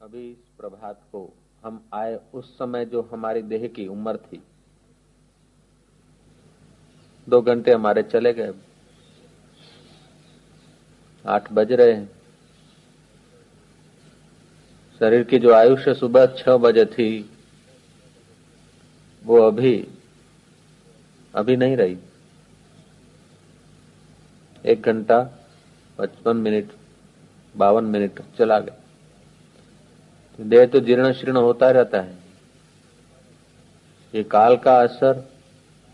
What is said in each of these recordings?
अभी इस प्रभात को हम आए उस समय जो हमारी देह की उम्र थी, 2 घंटे हमारे चले गए। 8 बज रहे हैं। शरीर की जो आयुष्य सुबह 6 बजे थी वो अभी नहीं रही। 1 घंटा 55 मिनट 52 मिनट चला गया। देह तो जीर्ण शीर्ण होता रहता है। ये काल का असर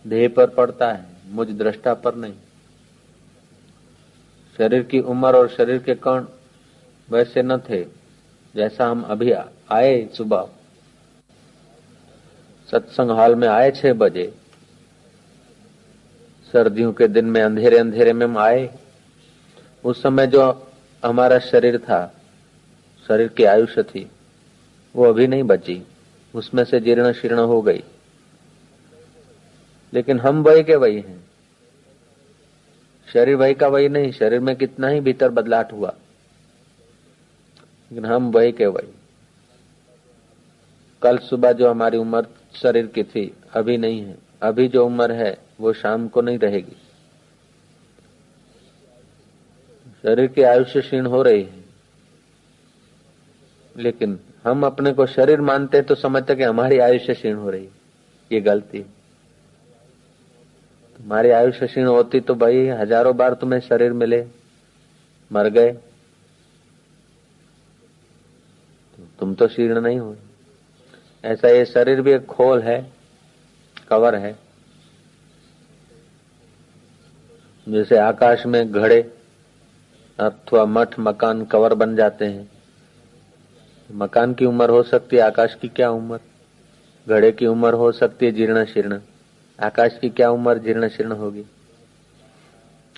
देह पर पड़ता है, मुझ दृष्टा पर नहीं। शरीर की उम्र और शरीर के कण वैसे न थे जैसा हम अभी आए। सुबह सत्संग हॉल में आए 6 बजे। सर्दियों के दिन में अंधेरे अंधेरे में हम आए। उस समय जो हमारा शरीर था, शरीर की आयुष्य थी, वो अभी नहीं बची, उसमें से जीर्ण शीर्ण हो गई। लेकिन हम वही के वही हैं। शरीर वही का वही नहीं। शरीर में कितना ही भीतर बदलाव हुआ, लेकिन हम वही के वही। कल सुबह जो हमारी उम्र शरीर की थी अभी नहीं है। अभी जो उम्र है वो शाम को नहीं रहेगी। शरीर की आयुष्य क्षीण हो रही है, लेकिन हम अपने को शरीर मानते तो समझते कि हमारी आयुष्य क्षीण हो रही है। ये गलती है। तुम्हारी आयुष्य क्षीण होती तो भाई हजारों बार तुम्हें शरीर मिले, मर गए, तुम तो क्षीण नहीं हो। ऐसा ये शरीर भी एक खोल है, कवर है। जैसे आकाश में घड़े अथवा मठ मकान कवर बन जाते हैं। मकान की उम्र हो सकती है, आकाश की क्या उम्र। घड़े की उम्र हो सकती है जीर्ण शीर्ण, आकाश की क्या उम्र जीर्ण शीर्ण होगी।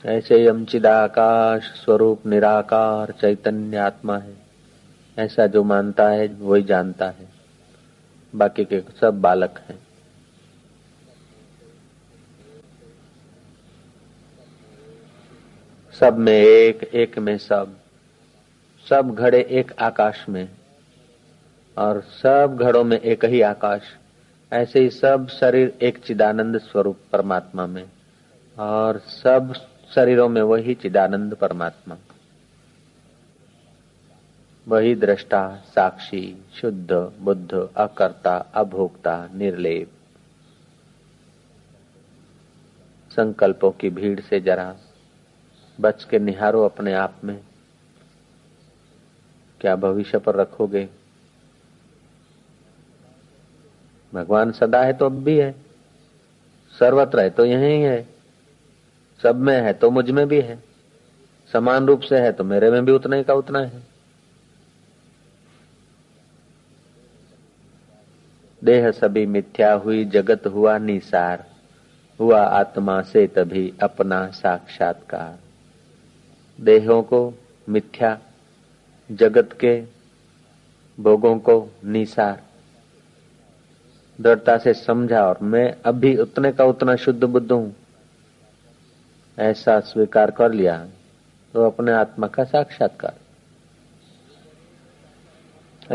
ऐसे ही हम चिदाकाश स्वरूप निराकार चैतन्य आत्मा है। ऐसा जो मानता है वही जानता है, बाकी के सब बालक हैं। सब में एक, एक में सब। सब घड़े एक आकाश में और सब घड़ों में एक ही आकाश। ऐसे ही सब शरीर एक चिदानंद स्वरूप परमात्मा में और सब शरीरों में वही चिदानंद परमात्मा, वही दृष्टा साक्षी शुद्ध बुद्ध अकर्ता अभोक्ता निर्लेप। संकल्पों की भीड़ से जरा बच के निहारो अपने आप में। क्या भविष्य पर रखोगे? भगवान सदा है तो अब भी है, सर्वत्र है तो यहीं है, सब में है तो मुझ में भी है, समान रूप से है तो मेरे में भी उतना ही का उतना है। देह सभी मिथ्या हुई जगत हुआ निसार, हुआ आत्मा से तभी अपना साक्षात्कार। देहों को मिथ्या, जगत के भोगों को निसार दृढ़ता से समझा और मैं अभी उतने का उतना शुद्ध बुद्ध हूं, ऐसा स्वीकार कर लिया तो अपने आत्मा का साक्षात्कार।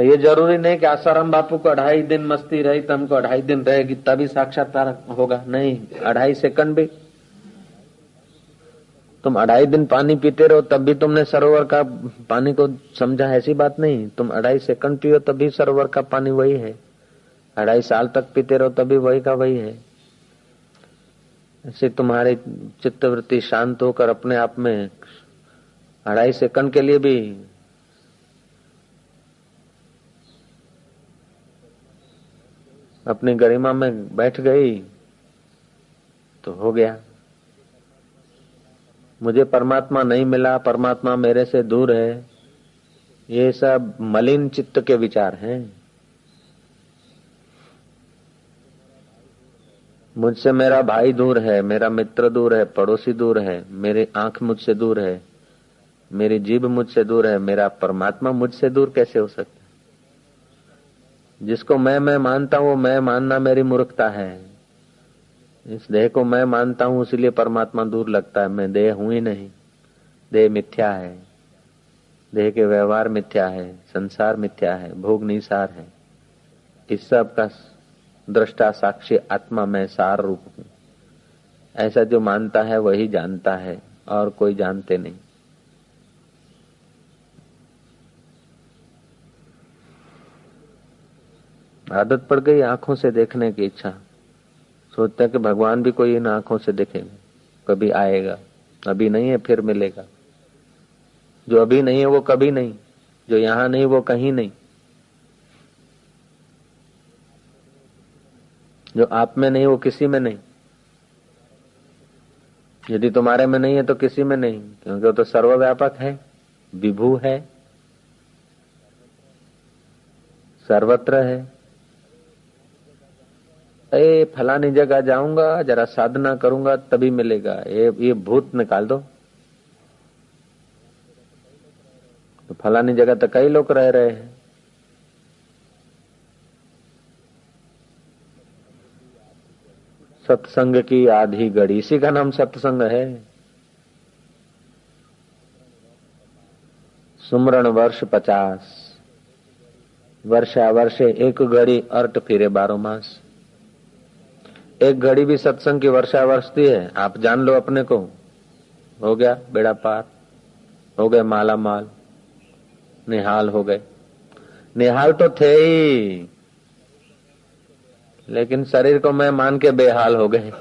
ये जरूरी नहीं कि आसाराम बापू को 2.5 दिन मस्ती रही तो हमको 2.5 दिन रहेगी तभी साक्षात्कार होगा। नहीं, 2.5 सेकंड भी तुम 2.5 दिन पानी पीते रहो तब भी तुमने सरोवर का पानी को समझा, ऐसी बात नहीं। तुम 2.5 सेकंड पियो तभी सरोवर का पानी वही है। 2.5 साल तक पीते रहो तभी वही का वही है। ऐसे तुम्हारी चित्तवृत्ति शांत होकर अपने आप में 2.5 सेकंड के लिए भी अपनी गरिमा में बैठ गई तो हो गया। मुझे परमात्मा नहीं मिला, परमात्मा मेरे से दूर है, ये सब मलिन चित्त के विचार हैं। मुझसे मेरा भाई दूर है, मेरा मित्र दूर है, पड़ोसी दूर है, मेरी आंख मुझसे दूर है, मेरी जीभ मुझसे दूर है, मेरा परमात्मा मुझसे दूर कैसे हो सकता है? जिसको मैं मानता हूं वो मैं मानना मेरी मूर्खता है। इस देह को मैं मानता हूं इसलिए परमात्मा दूर लगता है। मैं देह हूं ही नहीं, देह मिथ्या है। देह के व्यवहार मिथ्या है, संसार मिथ्या है, भोग निसार है। इस सब का दृष्टा साक्षी आत्मा में सार रूप हूं। ऐसा जो मानता है वही जानता है और कोई जानते नहीं। आदत पड़ गई आंखों से देखने की इच्छा, सोचता है कि भगवान भी कोई इन आंखों से देखेगा, कभी आएगा, अभी नहीं है फिर मिलेगा। जो अभी नहीं है वो कभी नहीं, जो यहां नहीं वो कहीं नहीं, जो आप में नहीं वो किसी में नहीं। यदि तुम्हारे में नहीं है तो किसी में नहीं, क्योंकि वो तो सर्वव्यापक है, विभू है, सर्वत्र है। फलानी जगह जाऊंगा, जरा साधना करूंगा तभी मिलेगा, ये भूत निकाल दो। तो फलानी जगह तो कई लोग रह रहे हैं। सत्संग की आधी घड़ी, इसी का नाम सत्संग है। सुमरण वर्ष 50, वर्षा वर्षे एक घड़ी अर्ट फिरे 12 मास। एक घड़ी भी सत्संग की वर्षा वर्षती है, आप जान लो अपने को, हो गया बेड़ा पार, हो गए माला माल, निहाल हो गए। निहाल तो थे ही, लेकिन शरीर को मैं मान के बेहाल हो गए।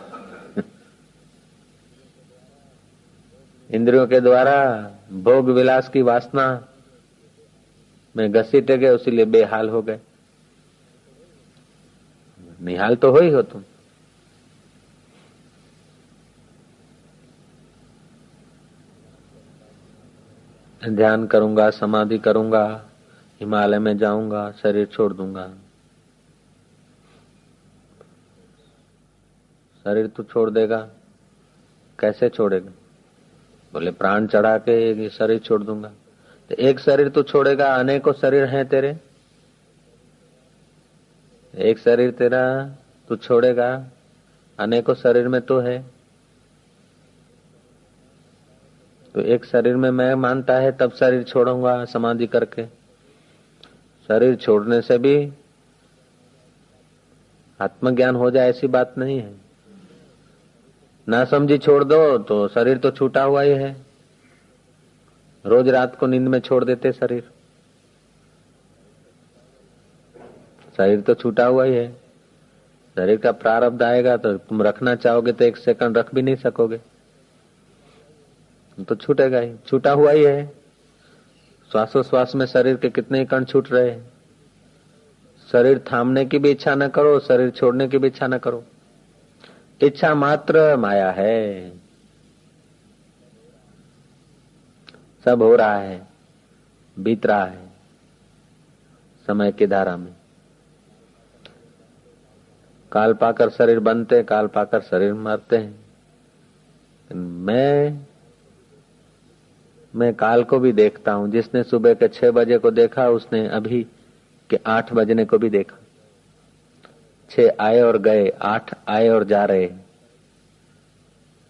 इंद्रियों के द्वारा भोग विलास की वासना में घसीटे गए, उसीलिए बेहाल हो गए। निहाल तो हो ही हो तुम। ध्यान करूंगा, समाधि करूंगा, हिमालय में जाऊंगा, शरीर छोड़ दूंगा। शरीर तो छोड़ देगा, कैसे छोड़ेगा? बोले प्राण चढ़ा के ये शरीर छोड़ दूंगा। तो एक शरीर तो छोड़ेगा, अनेकों शरीर हैं तेरे। एक शरीर तेरा तू छोड़ेगा, अनेकों शरीर में तो है। तो एक शरीर में मैं मानता है तब शरीर छोड़ूंगा समाधि करके। शरीर छोड़ने से भी आत्मज्ञान हो जाए ऐसी बात नहीं है। ना समझी छोड़ दो तो शरीर तो छूटा हुआ ही है। रोज रात को नींद में छोड़ देते शरीर, शरीर तो छूटा हुआ ही है। शरीर का प्रारब्ध आएगा तो तुम रखना चाहोगे तो 1 सेकंड रख भी नहीं सकोगे, तो छूटेगा ही, छूटा हुआ ही है। श्वासोश्वास में शरीर के कितने ही कण छूट रहे हैं। शरीर थामने की भी इच्छा न करो, शरीर छोड़ने की भी इच्छा न करो, इच्छा मात्र माया है। सब हो रहा है, बीत रहा है समय की धारा में। काल पाकर शरीर बनते, काल पाकर शरीर मरते हैं। मैं काल को भी देखता हूं। जिसने सुबह के 6 बजे को देखा, उसने अभी के 8 बजने को भी देखा। 6 आए और गए, 8 आए और जा रहे।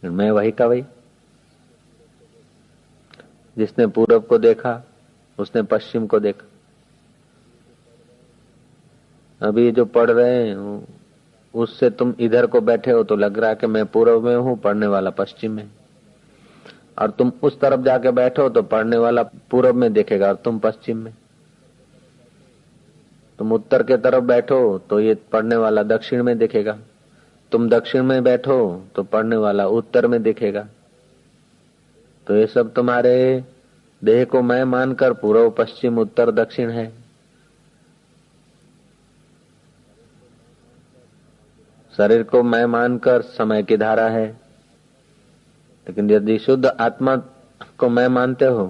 मैं वही का वही। जिसने पूरब को देखा, उसने पश्चिम को देखा। अभी जो पढ़ रहे हैं उससे तुम इधर को बैठे हो तो लग रहा है कि मैं पूर्व में हूं, पढ़ने वाला पश्चिम में। और तुम उस तरफ जाके बैठो तो पढ़ने वाला पूरब में देखेगा और तुम पश्चिम में। तुम उत्तर के तरफ बैठो तो ये पढ़ने वाला दक्षिण में देखेगा, तुम दक्षिण में बैठो तो पढ़ने वाला उत्तर में देखेगा। तो ये सब तुम्हारे देह को मैं मानकर पूर्व पश्चिम उत्तर दक्षिण है। शरीर को मैं मानकर समय की धारा है। लेकिन यदि शुद्ध आत्मा को मैं मानते हो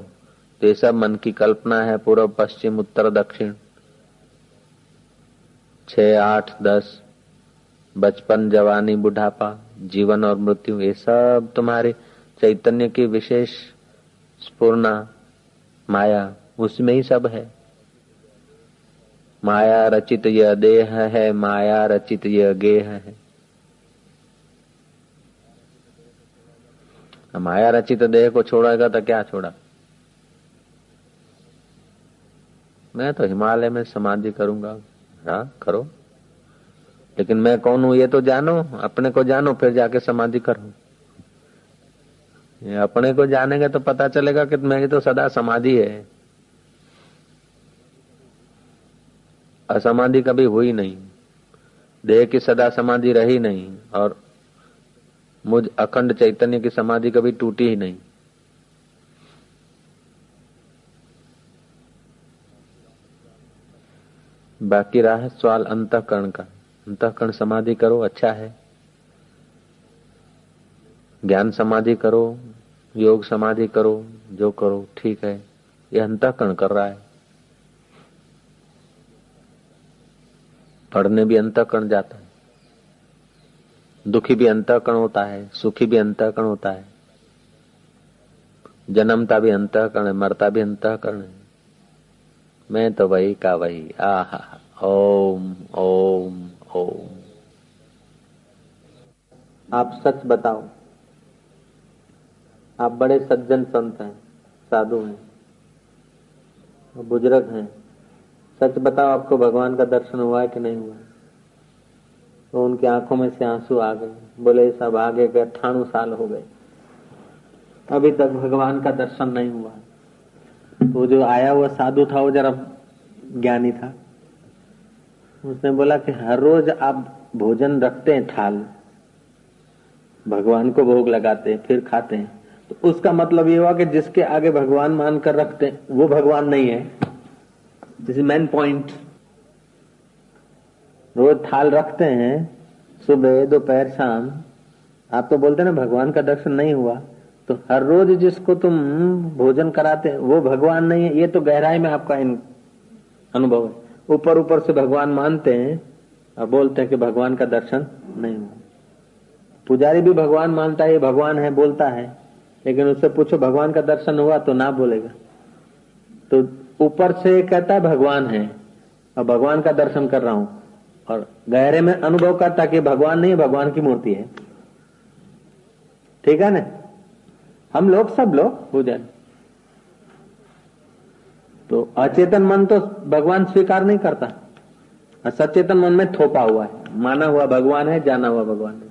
तो ये सब मन की कल्पना है। पूर्व पश्चिम उत्तर दक्षिण, 6 8 10, बचपन जवानी बुढ़ापा, जीवन और मृत्यु, ये सब तुम्हारे चैतन्य की विशेष स्फुरना माया, उसमें ही सब है। माया रचित यह देह है, माया रचित यह गेह है। माया रचित देह को छोड़ेगा तो क्या छोड़ा? मैं तो हिमालय में समाधि करूंगा। हाँ करो, लेकिन मैं कौन हूं ये तो जानो, अपने को जानो, फिर जाके समाधि करो। ये अपने को जानेंगे तो पता चलेगा कि मेरी तो सदा समाधि है, असमाधि कभी हुई नहीं, देह की सदा समाधि रही नहीं, और मुझ अखंड चैतन्य की समाधि कभी टूटी ही नहीं। बाकी रहा सवाल अंतःकरण का। अंतःकरण समाधि करो, अच्छा है। ज्ञान समाधि करो, योग समाधि करो, जो करो ठीक है। यह अंतःकरण कर रहा है। पढ़ने भी अंतःकरण जाता है, दुखी भी अंतःकरण होता है, सुखी भी अंतःकरण होता है, जन्मता भी अंतःकरण है, मरता भी अंतःकरण है। मैं तो वही का वही। आहा, ओम ओम ओम। आप सच बताओ, आप बड़े सज्जन संत हैं, साधु हैं, बुजुर्ग हैं, सच बताओ आपको भगवान का दर्शन हुआ है कि नहीं हुआ? तो उनकी आंखों में से आंसू आ गए। बोले सब आगे गए, 98 साल हो गए, अभी तक भगवान का दर्शन नहीं हुआ। तो जो आया हुआ साधु था वो जरा ज्ञानी था, उसने बोला कि हर रोज आप भोजन रखते हैं, थाल भगवान को भोग लगाते हैं, फिर खाते हैं, तो उसका मतलब ये हुआ कि जिसके आगे भगवान मान कर रखते हैं वो भगवान नहीं है। This is main point. रोज थाल रखते हैं, सुबह दोपहर शाम, आप तो बोलते ना भगवान का दर्शन नहीं हुआ, तो हर रोज जिसको तुम भोजन कराते हैं वो भगवान नहीं है। ये तो गहराई में आपका अनुभव है। ऊपर ऊपर से भगवान मानते हैं और बोलते हैं कि भगवान का दर्शन नहीं हुआ। पुजारी भी भगवान मानता है, ये भगवान है बोलता है, लेकिन उससे पूछो भगवान का दर्शन हुआ तो ना बोलेगा। तो ऊपर से कहता है भगवान है और भगवान का दर्शन कर रहा हूं, और गहरे में अनुभव करता कि भगवान नहीं, भगवान की मूर्ति है। ठीक है ना? हम लोग सब लोग पुजारी, तो अचेतन मन तो भगवान स्वीकार नहीं करता, और सचेतन मन में थोपा हुआ है, माना हुआ भगवान है, जाना हुआ भगवान है।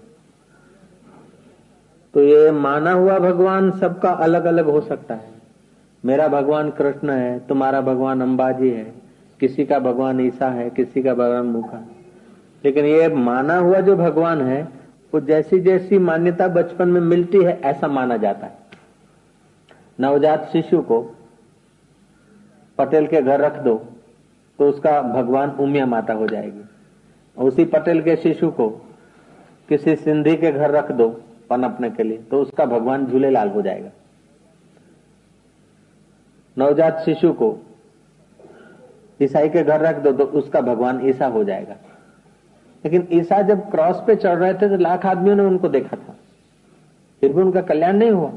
तो ये माना हुआ भगवान सबका अलग अलग हो सकता है। मेरा भगवान कृष्ण है, तुम्हारा भगवान अंबाजी है, किसी का भगवान ईसा है, किसी का भगवान मुखा है। लेकिन ये माना हुआ जो भगवान है वो जैसी जैसी मान्यता बचपन में मिलती है ऐसा माना जाता है। नवजात शिशु को पटेल के घर रख दो तो उसका भगवान उमिया माता हो जाएगी। उसी पटेल के शिशु को किसी सिंधी के घर रख दो पनपने के लिए तो उसका भगवान झूलेलाल हो जाएगा। नवजात शिशु को ईसाई के घर रख दो तो उसका भगवान ईसा हो जाएगा। लेकिन ईसा जब क्रॉस पे चढ़ रहे थे तो लाख आदमियों ने उनको देखा था, फिर भी उनका कल्याण नहीं हुआ।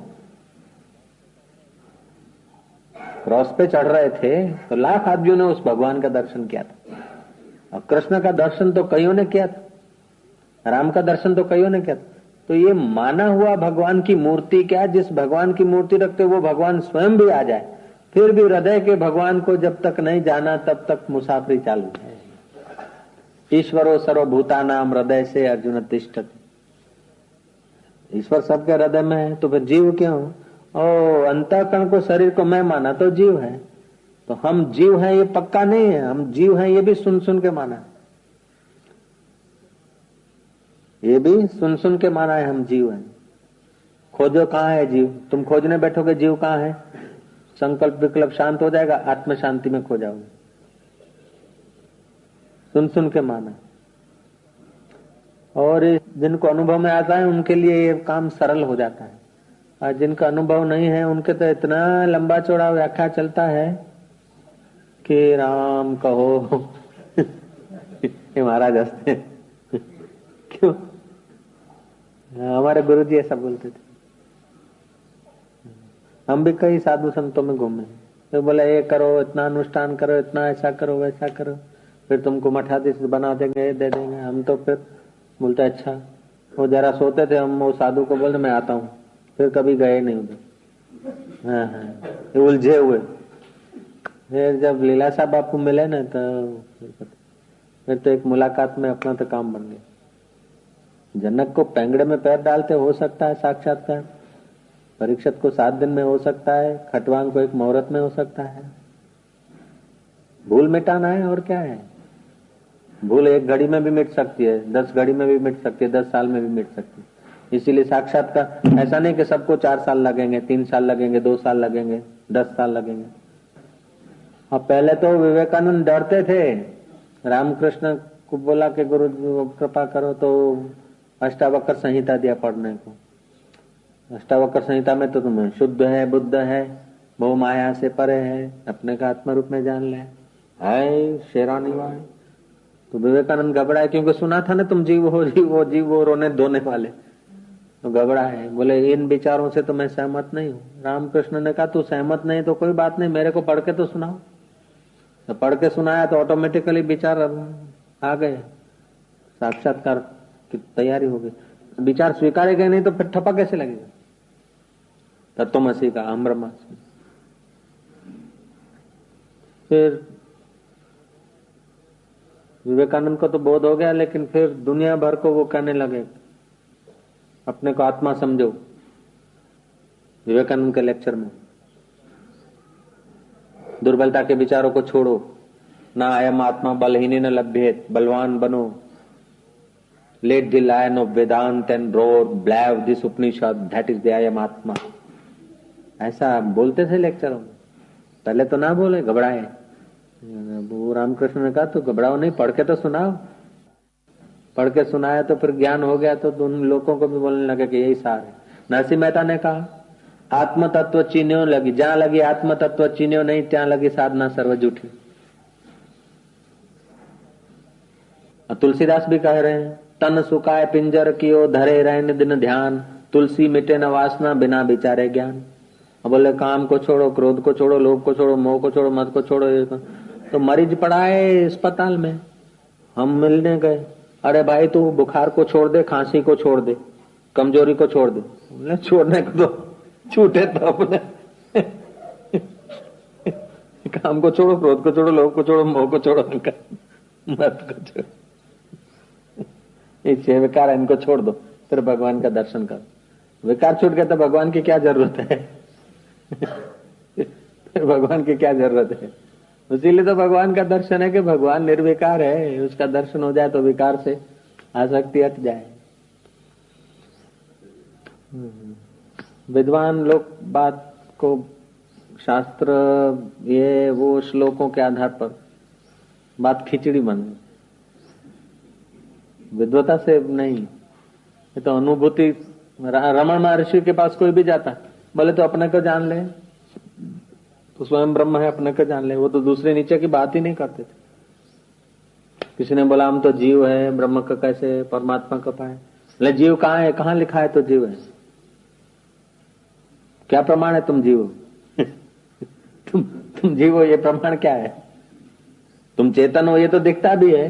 क्रॉस पे चढ़ रहे थे तो लाख आदमियों ने उस भगवान का दर्शन किया था, और कृष्ण का दर्शन तो कईयों ने किया था, राम का दर्शन तो कईयों ने किया था। तो ये माना हुआ भगवान की मूर्ति क्या, जिस भगवान की मूर्ति रखते वो भगवान स्वयं भी आ जाए, फिर भी हृदय के भगवान को जब तक नहीं जाना तब तक मुसाफरी चालू है। ईश्वरो सर्वभूतानाम हृदय से अर्जुन तिष्ठति। ईश्वर सबके हृदय में है तो फिर जीव क्यों? ओ अंतःकरण को, शरीर को मैं माना तो जीव है, तो हम जीव हैं ये पक्का नहीं है, हम जीव हैं ये भी सुन सुन के माना, ये भी सुन सुन के माना है हम जीव हैं। खोजो कहाँ है जीव, तुम खोजने बैठोगे जीव कहाँ है, संकल्प विकल्प शांत हो जाएगा, आत्म शांति में खो जाओगे। सुन सुन के माना, और जिनको अनुभव में आता है उनके लिए ये काम सरल हो जाता है, और जिनका अनुभव नहीं है उनके तो इतना लंबा चौड़ा व्याख्या चलता है कि राम कहो ये महाराज हंसते क्यों? हमारे गुरुजी ऐसा बोलते थे। हम भी कई साधु संतों में घूमे, तो बोला ये करो, इतना अनुष्ठान करो, इतना ऐसा करो, वैसा करो, फिर तुमको मठाधीश बना देंगे, दे देंगे। हम तो फिर बोलते अच्छा, वो जरा सोते थे, हम वो साधु को बोलते मैं आता हूँ, फिर कभी गए नहीं उधर। हाँ, उलझे हुए फिर जब लीलाशाह बापू मिले ना फिर तो एक मुलाकात में अपना तो काम बन गया। जनक को पेंगड़े में पैर डालते हो सकता है साक्षात्कार, परीक्षित को 7 दिन में हो सकता है, खटवांग को 1 मुहूर्त में हो सकता है। भूल मिटाना है और क्या है। भूल 1 घड़ी में भी मिट सकती है, 10 घड़ी में भी मिट सकती है, 10 साल में भी मिट सकती है। इसीलिए साक्षात्कार ऐसा नहीं कि सबको 4 साल लगेंगे, 3 साल लगेंगे, 2 साल लगेंगे, 10 साल लगेंगे। अब पहले तो विवेकानंद डरते थे, रामकृष्ण को बोला कि गुरु कृपा करो तो अष्टावक्र संहिता दिया पढ़ने को। अष्टावक्र संहिता में तो तुम्हें शुद्ध है, बुद्ध है, बहु माया से परे है, अपने का आत्मा रूप में जान ले, है शेरानी वाले। तो विवेकानंद घबराए, क्योंकि सुना था ना तुम जीव हो, जीव हो, जीव हो, रोने धोने वाले। तो घबरा है, बोले इन विचारों से तो मैं सहमत नहीं हूँ। रामकृष्ण ने कहा तू सहमत नहीं तो कोई बात नहीं, मेरे को पढ़ के तो सुनाओ। तो पढ़ के सुनाया तो ऑटोमेटिकली विचार आ गए, साक्षात्कार की तैयारी हो गई। विचार स्वीकारे गए नहीं तो फिर ठप्पा कैसे लगेगा। तत्वमसी का अहम ब्रह्मास्मि। फिर विवेकानंद को तो बोध हो गया, लेकिन फिर दुनिया भर को वो कहने लगे अपने को आत्मा समझो। विवेकानंद के लेक्चर में दुर्बलता के विचारों को छोड़ो, ना अयम आत्मा बलहीन न लभ्येत, बलवान बनो। Let the lion of Vedanta and roar ब्लैव this Upanishad, that is the अयम आत्मा। ऐसा बोलते थे लेक्चरों में। पहले तो ना बोले, घबराए। वो रामकृष्ण ने कहा तो घबराओ नहीं, पढ़ के तो सुनाओ। पढ़ के सुनाया तो फिर ज्ञान हो गया, तो उन लोगों को भी बोलने लगे कि यही सार है। नरसिंह मेहता ने कहा आत्म तत्व चीन्यो लगी, जहां लगी आत्म तत्व चीन्यो नहीं, ત્યાં लगी साधना सर्व झूठी। तुलसीदास भी कह रहे हैं तन सुखाए पिंजर कियो, धरे रहने दिन ध्यान, तुलसी मिटे न वासना, बिना विचारे ज्ञान। अब बोले काम को छोड़ो, क्रोध को छोड़ो, लोभ को छोड़ो, मोह को छोड़ो, मत को छोड़ो। तो मरीज पड़ा है अस्पताल में, हम मिलने गए, अरे भाई तू बुखार को छोड़ दे, खांसी को छोड़ दे, कमजोरी को छोड़ दे। बोले छोड़ने को तो छूटे तो अपने काम को छोड़ो, क्रोध को छोड़ो, लोभ को छोड़ो, मोह को छोड़ो, मत को छोड़ो, ये 6 विकार है, इनको छोड़ दो, फिर भगवान का दर्शन करो। विकार छूट गए तो भगवान की क्या जरूरत है फिर भगवान की क्या जरूरत है। इसीलिए तो भगवान का दर्शन है कि भगवान निर्विकार है, उसका दर्शन हो जाए तो विकार से आसक्ति हट जाए। विद्वान लोग बात को शास्त्र ये वो श्लोकों के आधार पर बात खिचड़ी बन गई, विद्वता से नहीं। ये तो अनुभूति। रमण महर्षि के पास कोई भी जाता, बोले तो अपने को जान ले, तो स्वयं ब्रह्म है, अपने को जान ले। वो तो दूसरे नीचे की बात ही नहीं करते थे। किसी ने बोला हम तो जीव है, ब्रह्म का कैसे परमात्मा का पाए। बोले जीव कहाँ है, कहाँ लिखा है तो जीव है, क्या प्रमाण है तुम जीव हो तुम जीव हो, ये प्रमाण क्या है। तुम चेतन हो ये तो दिखता भी है।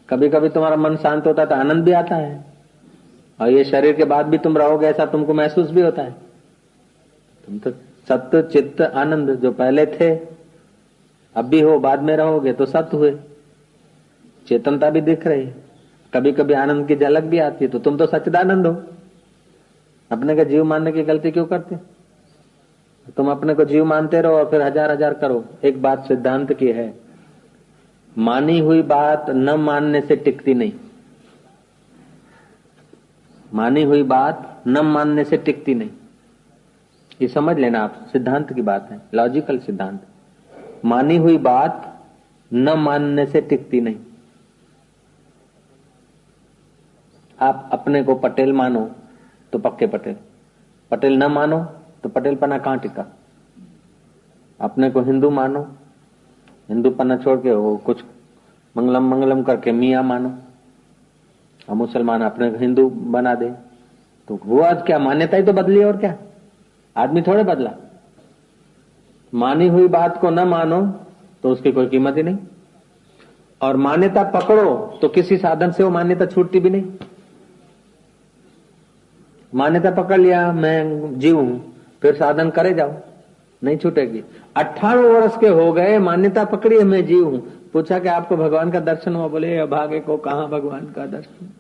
कभी कभी तुम्हारा मन शांत होता है तो आनंद भी आता है, और ये शरीर के बाद भी तुम रहोगे ऐसा तुमको महसूस भी होता है। तुम तो सत्य चित्त आनंद जो पहले थे अब भी हो, बाद में रहोगे तो सत्य हुए। चेतनता भी दिख रही, कभी कभी आनंद की झलक भी आती है, तो तुम तो सच्चिदानंद हो। अपने को जीव मानने की गलती क्यों करते। तुम अपने को जीव मानते रहो और फिर हजार हजार करो। एक बात सिद्धांत की है, मानी हुई बात न मानने से टिकती नहीं। मानी हुई बात न मानने से टिकती नहीं, ये समझ लेना आप। सिद्धांत की बात है, लॉजिकल सिद्धांत। मानी हुई बात न मानने से टिकती नहीं। आप अपने को पटेल मानो तो पक्के पटेल, पटेल न मानो तो पटेल पना कहां टिका। अपने को हिंदू मानो, हिंदू पना छोड़ के वो कुछ मंगलम मंगलम करके मियाँ मानो, और मुसलमान अपने को हिंदू बना दे, तो वो आज क्या मान्यता ही तो बदली, और क्या आदमी थोड़े बदला। मानी हुई बात को न मानो तो उसकी कोई कीमत ही नहीं, और मान्यता पकड़ो तो किसी साधन से वो मान्यता छूटती भी नहीं। मान्यता पकड़ लिया मैं जीव हूं, फिर साधन करे जाओ, नहीं छूटेगी। 18 वर्ष के हो गए, मान्यता पकड़ी है मैं जीव हूं। पूछा कि आपको भगवान का दर्शन हुआ? बोले अभागे को कहां भगवान का दर्शन।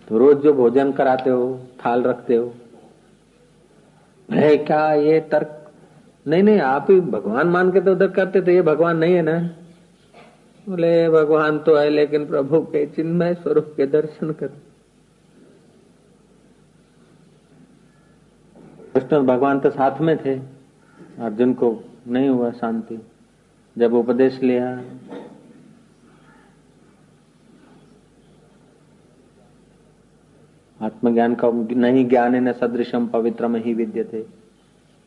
तो रोज जो भोजन कराते हो, थाल रखते हो, है क्या ये तर्क? नहीं नहीं, आप ही भगवान मान के तो उधर करते, तो ये भगवान नहीं है ना। बोले भगवान तो है, लेकिन प्रभु के चिन्मय स्वरूप के दर्शन कर। कृष्ण भगवान तो साथ में थे, अर्जुन को नहीं हुआ शांति। जब उपदेश लिया, आत्मज्ञान का नहीं ज्ञान न सदृशम पवित्रम ही विद्यते,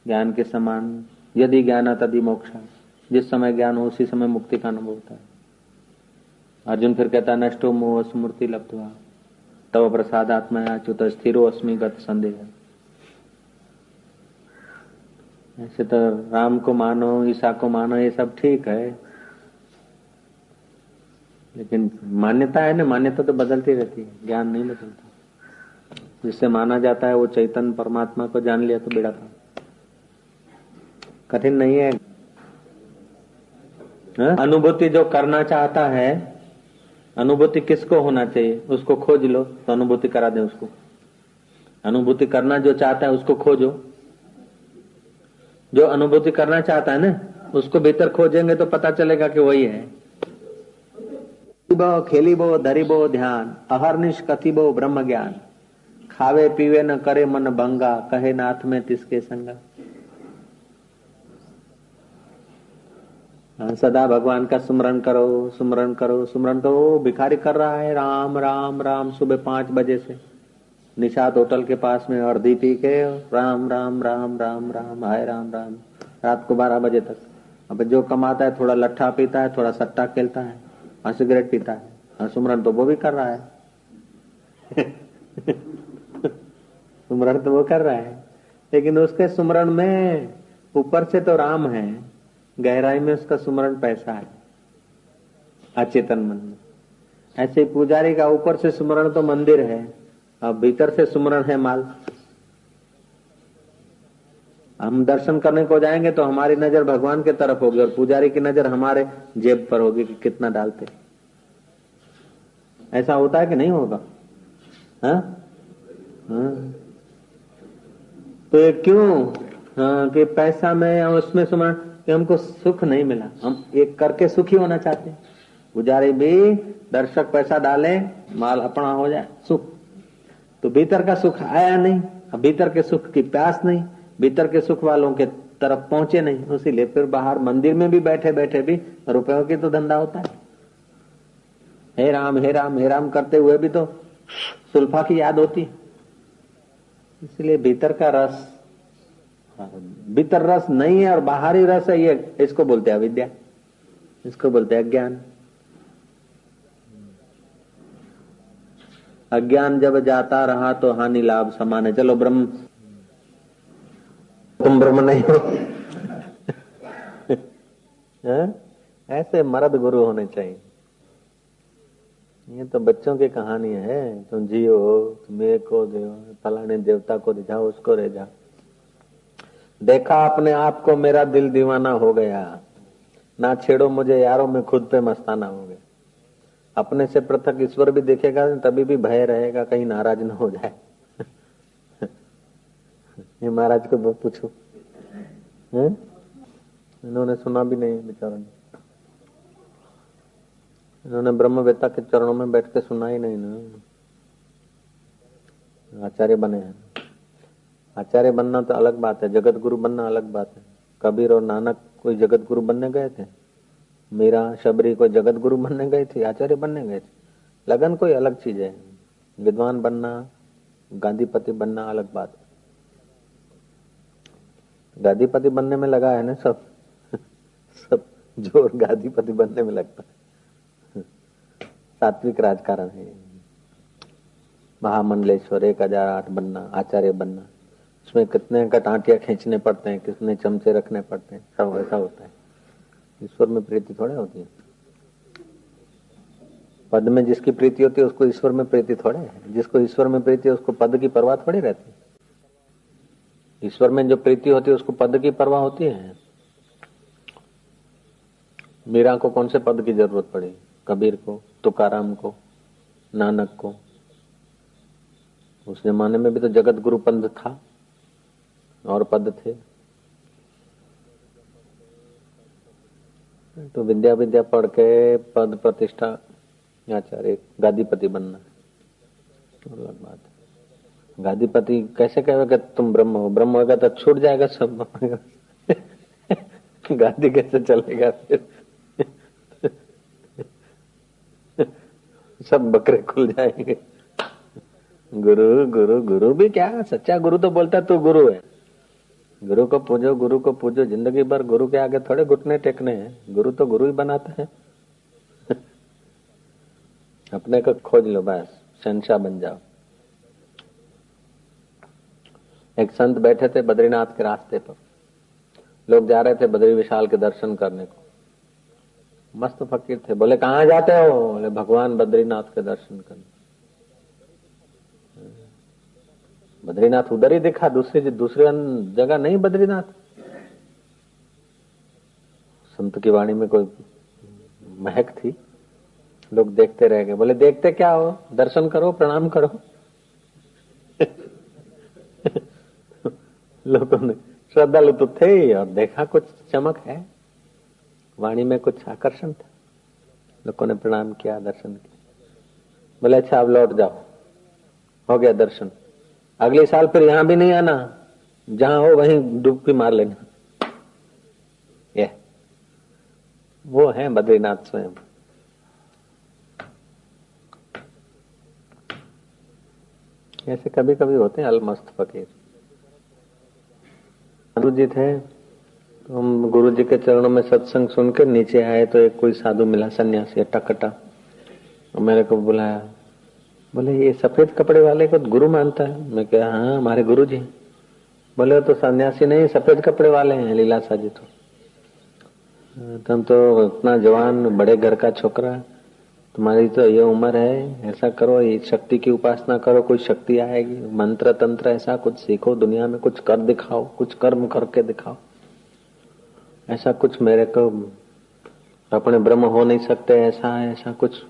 ज्ञान के समान यदि ज्ञान तदि मोक्षा, जिस समय ज्ञान हो उसी समय मुक्ति का अनुभव होता है। अर्जुन फिर कहता है नष्टो मोह स्मृति लब्ध्वा तव प्रसाद आत्मया च्युत स्थिरो अस्मि गत संदेह। ऐसे तो राम को मानो, ईसा को मानो, ये सब ठीक है, लेकिन मान्यता है ना, मान्यता तो बदलती रहती है, ज्ञान नहीं बदलता। जिससे माना जाता है वो चैतन्य परमात्मा को जान लिया तो बेड़ा था। कठिन नहीं है। अनुभूति जो करना चाहता है, अनुभूति किसको होना चाहिए उसको खोज लो तो अनुभूति करा दे उसको। अनुभूति करना जो चाहता है उसको खोजो। जो अनुभूति करना चाहता है ना उसको भीतर खोजेंगे तो पता चलेगा कि वही है। खेलीबो धरीबो ध्यान अहरनिश कथिबो ब्रह्म ज्ञान, खावे पीवे न करे मन भंगा, कहे नाथ में तिसके संगा। सदा भगवान का सुमरण करो, सुमरण करो, सुमरण करो। भिखारी कर रहा है राम राम राम सुबह 5 बजे से, निषाद होटल के पास में अर्धी पी के राम राम राम राम राम हाय राम राम रात को 12 बजे तक। अब जो कमाता है थोड़ा लट्ठा पीता है, थोड़ा सट्टा खेलता है और सिगरेट पीता है। सुमरण तो वो भी कर रहा है सुमरण तो वो कर रहा है, लेकिन उसके सुमरण में ऊपर से तो राम है, गहराई में उसका सुमरण पैसा है, अचेतन मन में। ऐसे ही पुजारी का ऊपर से सुमरण तो मंदिर है, अब भीतर से सुमरण है माल। हम दर्शन करने को जाएंगे तो हमारी नजर भगवान की तरफ होगी और पुजारी की नजर हमारे जेब पर होगी कि कितना डालते। ऐसा होता है कि नहीं होगा? हाँ? हाँ। तो ये क्यों? हाँ, कि पैसा में या उसमें सुमरण, कि हमको सुख नहीं मिला, हम एक करके सुखी होना चाहते हैं। पुजारी भी दर्शक पैसा डाले, माल अपना हो जाए, सुख। तो भीतर का सुख आया नहीं, अब भीतर के सुख की प्यास नहीं, भीतर के सुख वालों के तरफ पहुंचे नहीं, इसीलिए फिर बाहर मंदिर में भी बैठे बैठे भी रुपयों की तो धंधा होता है। हे राम हे राम हे राम करते हुए भी तो सुल्फा की याद होती है। इसलिए भीतर का रस, भीतर रस नहीं है और बाहरी रस है, ये इसको बोलते हैं अविद्या, इसको बोलते हैं अज्ञान। अज्ञान जब जाता रहा तो हानि लाभ समान है। चलो ब्रह्म, तुम ब्रह्म नहीं हो ऐसे मर्द गुरु होने चाहिए। ये तो बच्चों की कहानी है, तुम जियो, तुम एक को दो, फलाने देवता को रिझाओ, उसको रिझा। देखा अपने आप को, मेरा दिल दीवाना हो गया, ना छेड़ो मुझे यारों में खुद पे मस्ताना हो गया। अपने से पृथक ईश्वर भी देखेगा तभी भी भय रहेगा कहीं नाराज न हो जाए ये महाराज को पूछो, इन्होंने सुना भी नहीं बेचारों ने, इन्होंने ब्रह्मवेत्ता के चरणों में बैठ के सुना ही नहीं ना। आचार्य बने हैं। आचार्य बनना तो अलग बात है, जगत गुरु बनना अलग बात है। कबीर और नानक कोई जगत गुरु बनने गए थे, मीरा शबरी कोई जगत गुरु बनने गए थे, आचार्य बनने गए थे। लगन कोई अलग चीज है। विद्वान बनना, गांधीपति बनना अलग बात है। गांधीपति बनने में लगा है ना सब सब जोर गांधीपति बनने में लगता है। सात्विक राजकारण है। महामंडलेश्वर 1008 बनना, आचार्य बनना, उसमें कितने कटाटिया खींचने पड़ते हैं, कितने चमचे रखने पड़ते हैं, सब ऐसा होता है। ईश्वर में प्रीति थोड़े होती है। पद में जिसकी प्रीति होती है उसको ईश्वर में प्रीति थोड़े है। जिसको ईश्वर में प्रीति है उसको पद की परवाह थोड़ी रहती है। ईश्वर में जो प्रीति होती है उसको पद की परवाह होती है। मीरा को कौन से पद की जरूरत पड़ी? कबीर को, तुकाराम को, नानक को। उस जमाने में भी तो जगत गुरु पंथ था और पद थे। तो विद्या विद्या पढ़ के पद प्रतिष्ठा आचार्य गादीपति बनना अलग बात है। गादीपति कैसे कहेगा तुम ब्रह्म हो? ब्रह्म होगा तो छूट जाएगा सब। गादी कैसे चलेगा फिर? सब बकरे खुल जाएंगे। गुरु गुरु गुरु भी क्या, सच्चा गुरु तो बोलता तू गुरु है। गुरु को पूजो, गुरु को पूजो। जिंदगी भर गुरु के आगे थोड़े घुटने टेकने हैं। गुरु तो गुरु ही बनाता है। अपने को खोज लो, बस शहंशाह बन जाओ। एक संत बैठे थे बद्रीनाथ के रास्ते पर। लोग जा रहे थे बद्री विशाल के दर्शन करने को। मस्त फकीर थे। बोले कहाँ जाते हो? बोले भगवान बद्रीनाथ के दर्शन करने। बद्रीनाथ उधर ही दिखा, दूसरी जगह नहीं बद्रीनाथ। संत की वाणी में कोई महक थी। लोग देखते रह गए। बोले देखते क्या हो, दर्शन करो, प्रणाम करो। लोगों ने, श्रद्धालु तो थे ही, और देखा कुछ चमक है, वाणी में कुछ आकर्षण था। लोगों ने प्रणाम किया, दर्शन किया। बोले अच्छा अब लौट जाओ, हो गया दर्शन। अगले साल फिर यहां भी नहीं आना, जहां हो वहीं डुबकी मार लेना। ये वो है बद्रीनाथ स्वयं। ऐसे कभी कभी होते हैं अलमस्त फकीर। गुरु जी थे, तो हम गुरु जी के चरणों में सत्संग सुन के नीचे आए तो एक कोई साधु मिला, सन्यासी अट्टा मेरे को बुलाया। बोले ये सफेद कपड़े वाले को गुरु मानता है? मैं कहा हाँ हमारे गुरु जी। बोले तो सन्यासी नहीं, सफेद कपड़े वाले हैं लीलासा जी। तो तुम तो इतना जवान बड़े घर का छोकरा, तुम्हारी तो ये उम्र है, ऐसा करो, ये शक्ति की उपासना करो, कोई शक्ति आएगी। मंत्र तंत्र ऐसा कुछ सीखो, दुनिया में कुछ कर दिखाओ, कुछ कर्म करके दिखाओ। ऐसा कुछ मेरे को, अपने ब्रह्म हो नहीं सकते ऐसा है, ऐसा कुछ।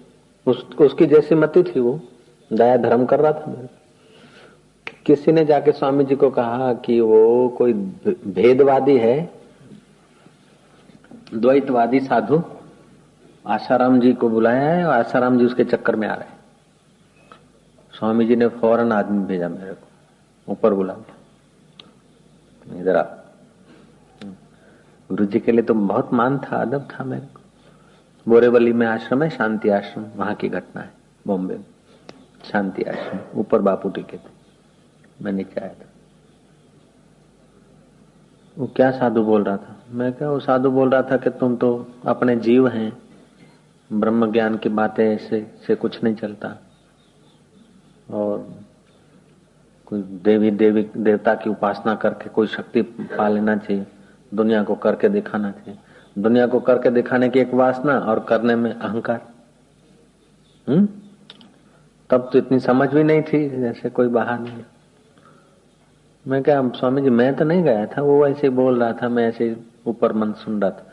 उसकी जैसी मति थी वो, दया धर्म कर रहा था मेरे। किसी ने जाके स्वामी जी को कहा कि वो कोई भेदवादी है, द्वैतवादी साधु, आसाराम जी को बुलाया है और आसाराम जी उसके चक्कर में आ रहे हैं। स्वामी जी ने फौरन आदमी भेजा मेरे को, ऊपर बुला लिया, इधर आ। गुरु जी के लिए तो बहुत मान था, अदब था मेरे को। बोरेवली में आश्रम है, शांति आश्रम, वहां की घटना है, बॉम्बे में शांति आश्रम। ऊपर बापू टिके थे, मैं नीचे आया था। वो क्या साधु बोल रहा था? मैं क्या, वो साधु बोल रहा था कि तुम तो अपने जीव हैं, ब्रह्म ज्ञान की बातें ऐसे से कुछ नहीं चलता, और कोई देवी देवता की उपासना करके कोई शक्ति पा लेना चाहिए, दुनिया को करके दिखाना चाहिए। दुनिया को करके दिखाने की एक वासना और करने में अहंकार। तब तो इतनी समझ भी नहीं थी, जैसे कोई बाहर नहीं। मैं क्या स्वामी जी, मैं तो नहीं गया था, वो ऐसे बोल रहा था, मैं ऐसे ऊपर मन सुन रहा था।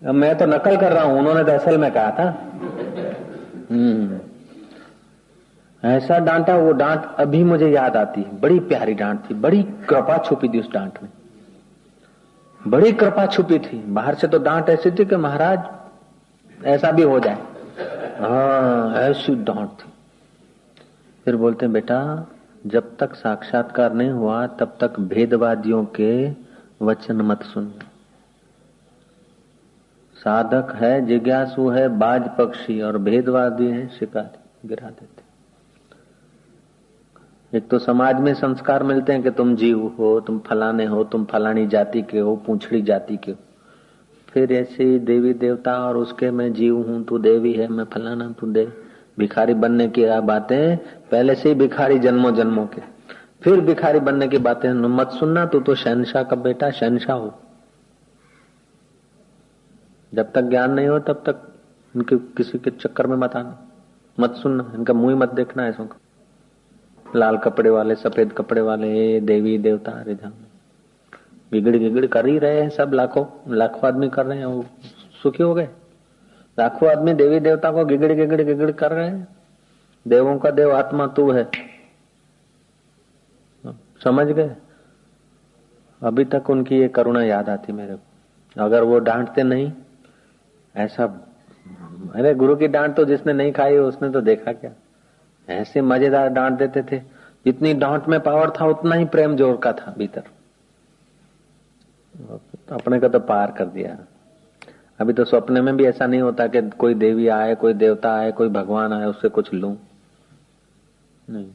मैं तो नकल कर रहा हूं, उन्होंने तो असल में कहा था। ऐसा डांटा, वो डांट अभी मुझे याद आती है। बड़ी प्यारी डांट थी, बड़ी कृपा छुपी थी उस डांट में, बड़ी कृपा छुपी थी। बाहर से तो डांट ऐसी थी कि महाराज ऐसा भी हो जाए, हाँ ऐसी डांट थी। फिर बोलते हैं बेटा, जब तक साक्षात्कार नहीं हुआ तब तक भेदवादियों के वचन मत सुनना। साधक है, जिज्ञासु है, बाज पक्षी, और भेदवादी है शिकारी, गिरा देते। एक तो समाज में संस्कार मिलते हैं कि तुम जीव हो, तुम फलाने हो, तुम फलानी जाति के हो, पूंछड़ी जाति के हो। फिर ऐसे देवी देवता और उसके मैं जीव हूं, तू देवी है, मैं फलाना, तू देव। भिखारी बनने की बातें पहले से ही भिखारी जन्मों जन्मों के, फिर भिखारी बनने की बातें मत सुनना। तू तो शहंशाह का बेटा, शहंशाह हो। जब तक ज्ञान नहीं हो तब तक इनके किसी के चक्कर में मत आना, मत सुनना, इनका मुंह मत देखना ऐसों का। लाल कपड़े वाले, सफेद कपड़े वाले, देवी देवता, अरे जान गिगड़ गिगड़ कर ही रहे हैं सब, लाखों लाखों आदमी कर रहे हैं, वो सुखी हो गए। लाखों आदमी देवी देवता को गिगड़ गिगड़ गिगड़ कर रहे हैं। देवों का देव आत्मा तू है, समझ गए। अभी तक उनकी ये करुणा याद आती मेरे को। अगर वो डांटते नहीं ऐसा, अरे गुरु की डांट तो जिसने नहीं खाई उसने तो देखा क्या। ऐसे मजेदार डांट देते थे, जितनी डांट में पावर था उतना ही प्रेम जोर का था भीतर। अपने को तो पार कर दिया। अभी तो सपने में भी ऐसा नहीं होता कि कोई देवी आए, कोई देवता आए, कोई भगवान आए, उससे कुछ लूं, नहीं।